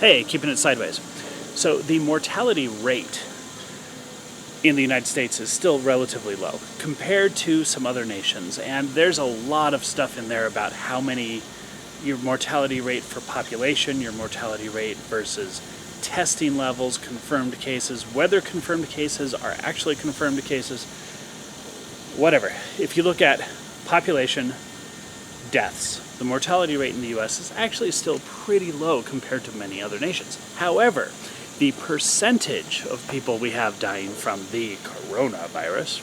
Hey, keeping it sideways. So the mortality rate in the United States is still relatively low compared to some other nations, and there's a lot of stuff in there about how many, your mortality rate for population, your mortality rate versus testing levels, confirmed cases, whether confirmed cases are actually confirmed cases, whatever. If you look at population, deaths, the mortality rate in the US is actually still pretty low compared to many other nations. However, the percentage of people we have dying from the coronavirus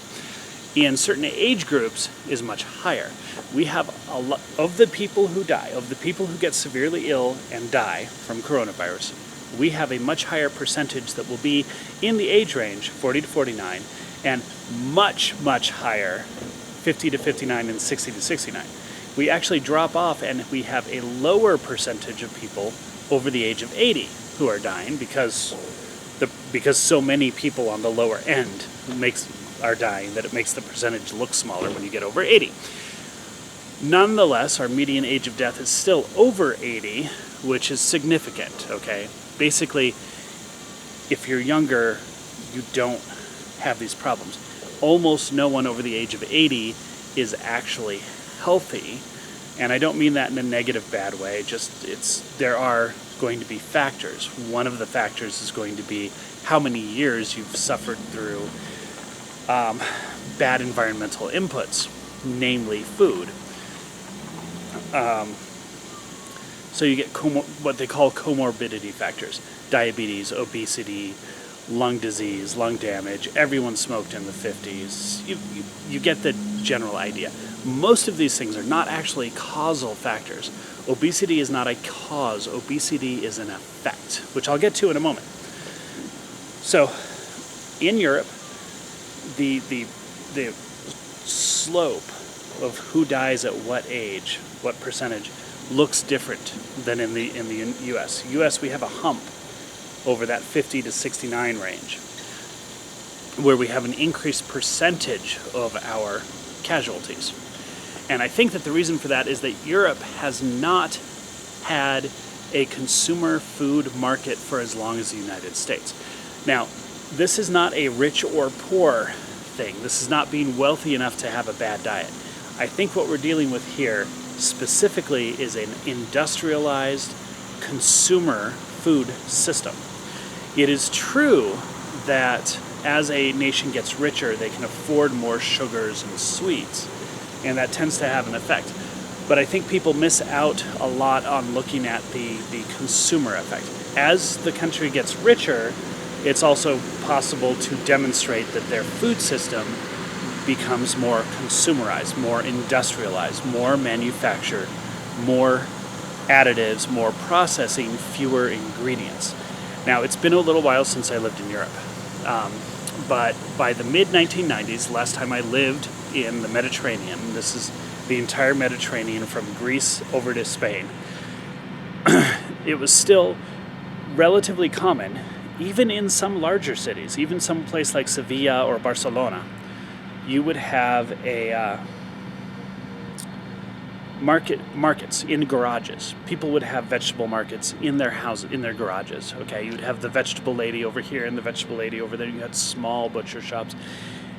in certain age groups is much higher. We have a lot of the people who die, of the people who get severely ill and die from coronavirus, we have a much higher percentage that will be in the age range 40 to 49 and much, much higher 50 to 59 and 60 to 69. We actually drop off and we have a lower percentage of people over the age of 80 who are dying because so many people on the lower end are dying that it makes the percentage look smaller when you get over 80. Nonetheless, our median age of death is still over 80, which is significant, okay? Basically, if you're younger, you don't have these problems. Almost no one over the age of 80 is actually healthy, and I don't mean that in a negative, bad way, there are going to be factors. One of the factors is going to be how many years you've suffered through bad environmental inputs, namely food. So you get what they call comorbidity factors: diabetes, obesity, lung disease, lung damage. Everyone smoked in the 50s. You get the general idea. Most of these things are not actually causal factors. Obesity is not a cause. Obesity is an effect, which I'll get to in a moment. So, in Europe, the slope of who dies at what age, what percentage, looks different than in the U.S. U.S. we have a hump over that 50 to 69 range, where we have an increased percentage of our casualties. And I think that the reason for that is that Europe has not had a consumer food market for as long as the United States. Now, this is not a rich or poor thing. This is not being wealthy enough to have a bad diet. I think what we're dealing with here specifically is an industrialized consumer food system. It is true that as a nation gets richer, they can afford more sugars and sweets, and that tends to have an effect. But I think people miss out a lot on looking at the consumer effect. As the country gets richer, it's also possible to demonstrate that their food system becomes more consumerized, more industrialized, more manufactured, more additives, more processing, fewer ingredients. Now, it's been a little while since I lived in Europe, but by the mid-1990s, last time I lived in the Mediterranean, this is the entire Mediterranean from Greece over to Spain, it was still relatively common, even in some larger cities, even some place like Sevilla or Barcelona, you would have a markets in garages. People would have vegetable markets in their houses, in their garages. Okay, you would have the vegetable lady over here and the vegetable lady over there. You had small butcher shops,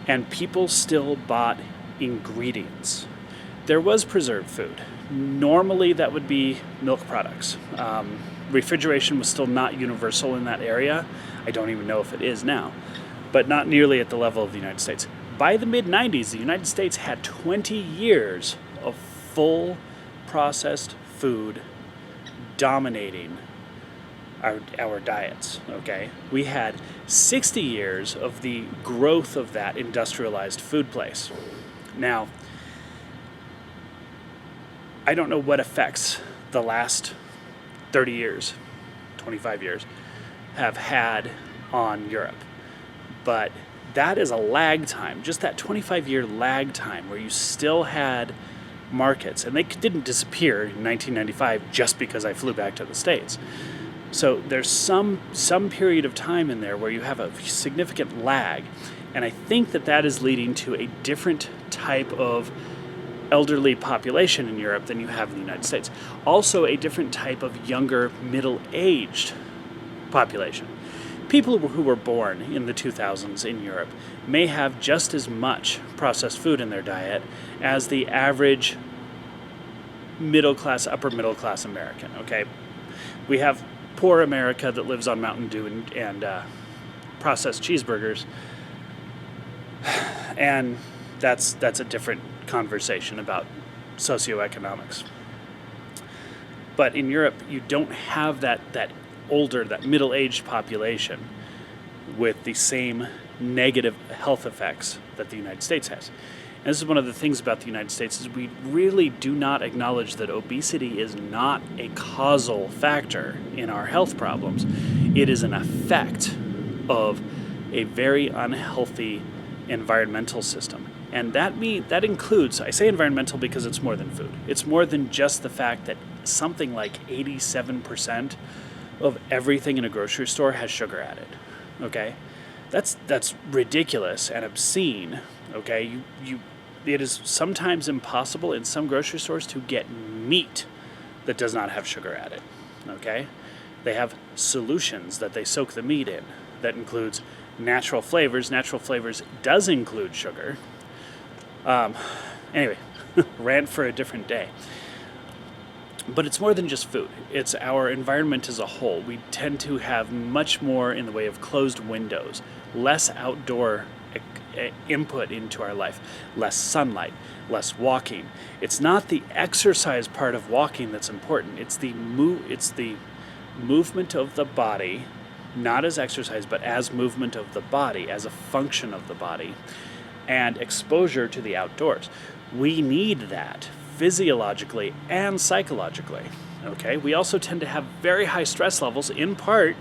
and people still bought ingredients. There was preserved food. Normally, that would be milk products. Refrigeration was still not universal in that area. I don't even know if it is now, but not nearly at the level of the United States. By the mid-90s, the United States had 20 years of full processed food dominating our diets, okay? We had 60 years of the growth of that industrialized food place. Now, I don't know what effects the last 30 years, 25 years, have had on Europe, but that is a lag time, just that 25-year lag time where you still had markets, and they didn't disappear in 1995 just because I flew back to the States. So there's some period of time in there where you have a significant lag, and I think that is leading to a different type of elderly population in Europe than you have in the United States. Also a different type of younger, middle-aged population. People who were born in the 2000s in Europe may have just as much processed food in their diet as the average middle class, upper middle class American, okay? We have poor America that lives on Mountain Dew and processed cheeseburgers, and that's a different conversation about socioeconomics. But in Europe, you don't have that older, that middle-aged population with the same negative health effects that the United States has. And this is one of the things about the United States, is we really do not acknowledge that obesity is not a causal factor in our health problems. It is an effect of a very unhealthy environmental system. And that includes, I say environmental because it's more than food. It's more than just the fact that something like 87% of everything in a grocery store has sugar added. Okay? That's ridiculous and obscene. Okay? It is sometimes impossible in some grocery stores to get meat that does not have sugar added. Okay? They have solutions that they soak the meat in that includes natural flavors. Natural flavors does include sugar. Anyway, rant for a different day. But it's more than just food. It's our environment as a whole. We tend to have much more in the way of closed windows, less outdoor input into our life, less sunlight, less walking. It's not the exercise part of walking that's important. It's the movement of the body, not as exercise, but as movement of the body, as a function of the body, and exposure to the outdoors. We need that physiologically and psychologically. Okay? We also tend to have very high stress levels, in part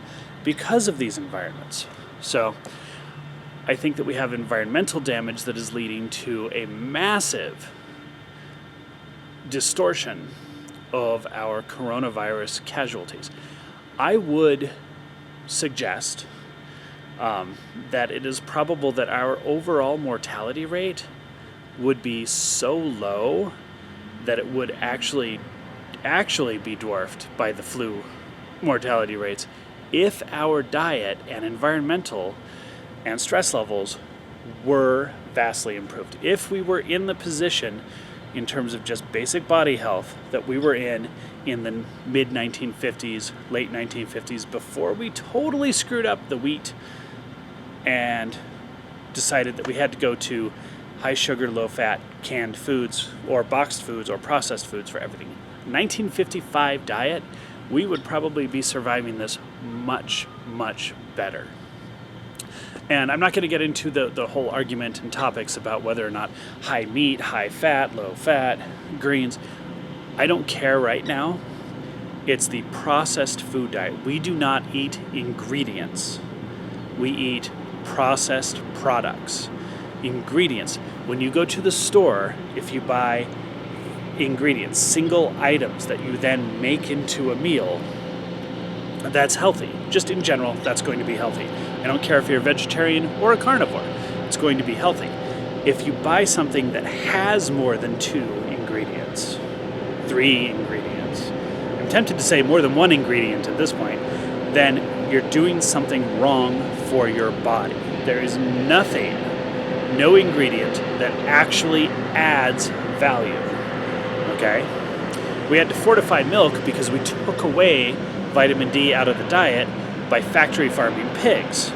because of these environments. So I think that we have environmental damage that is leading to a massive distortion of our coronavirus casualties. I would suggest that it is probable that our overall mortality rate would be so low that it would actually be dwarfed by the flu mortality rates if our diet and environmental and stress levels were vastly improved. If we were in the position, in terms of just basic body health, that we were in the mid-1950s, late 1950s, before we totally screwed up the wheat and decided that we had to go to high sugar, low fat, canned foods or boxed foods or processed foods for everything. 1955 diet, we would probably be surviving this much, much better. And I'm not going to get into the whole argument and topics about whether or not high meat, high fat, low fat, greens. I don't care right now. It's the processed food diet. We do not eat ingredients. We eat processed products. Ingredients. When you go to the store, if you buy ingredients, single items that you then make into a meal, that's healthy. Just in general, that's going to be healthy. I don't care if you're a vegetarian or a carnivore. It's going to be healthy. If you buy something that has more than 2 ingredients, 3 ingredients, I'm tempted to say more than 1 ingredient at this point, then you're doing something wrong for your body. There is no ingredient that actually adds value. Okay? We had to fortify milk because we took away vitamin D out of the diet by factory farming pigs.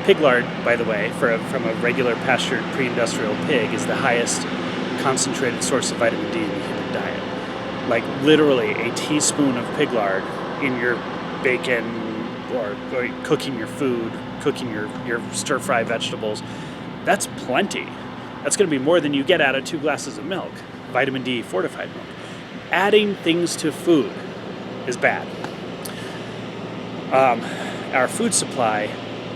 Pig lard, by the way, from a regular pastured pre-industrial pig, is the highest concentrated source of vitamin D in the human diet. Like literally a teaspoon of pig lard in your bacon or cooking your food, cooking your stir-fry vegetables, that's plenty. That's going to be more than you get out of 2 glasses of milk, vitamin D fortified milk. Adding things to food is bad. Our food supply,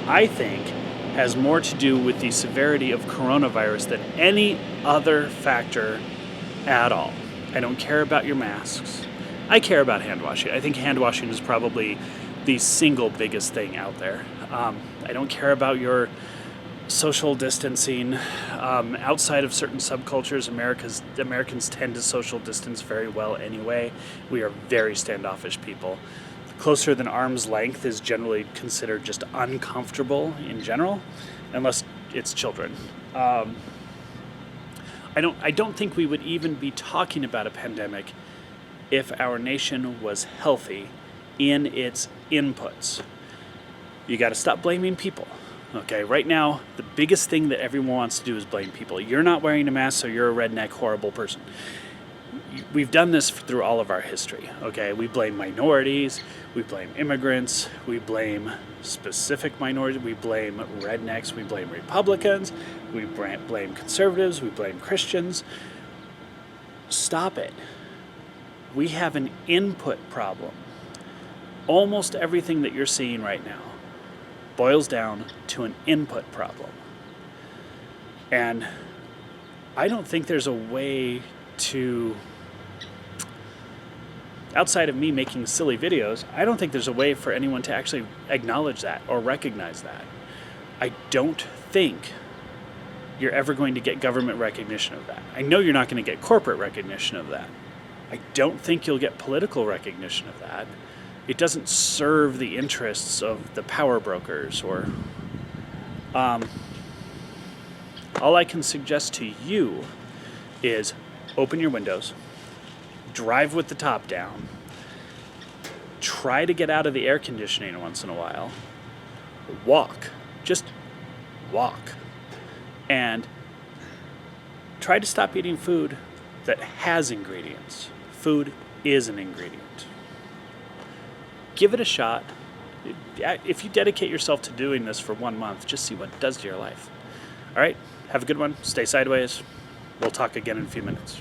I think, has more to do with the severity of coronavirus than any other factor at all. I don't care about your masks. I care about hand washing. I think hand washing is probably the single biggest thing out there. I don't care about your social distancing. Outside of certain subcultures, Americans tend to social distance very well anyway. We are very standoffish people. closer than arm's length is generally considered just uncomfortable in general, unless it's children. I don't think we would even be talking about a pandemic if our nation was healthy in its inputs. You got to stop blaming people. Okay, right now, the biggest thing that everyone wants to do is blame people. You're not wearing a mask, so you're a redneck, horrible person. We've done this through all of our history, okay? We blame minorities, we blame immigrants, we blame specific minorities, we blame rednecks, we blame Republicans, we blame conservatives, we blame Christians. Stop it. We have an input problem. Almost everything that you're seeing right now boils down to an input problem. And I don't think there's a way to, outside of me making silly videos, I don't think there's a way for anyone to actually acknowledge that or recognize that. I don't think you're ever going to get government recognition of that. I know you're not going to get corporate recognition of that. I don't think you'll get political recognition of that. It doesn't serve the interests of the power brokers or... all I can suggest to you is open your windows, drive with the top down, try to get out of the air conditioning once in a while, walk, just walk, and try to stop eating food that has ingredients. Food is an ingredient. Give it a shot. If you dedicate yourself to doing this for 1 month, just see what it does to your life. All right, have a good one. Stay sideways. We'll talk again in a few minutes.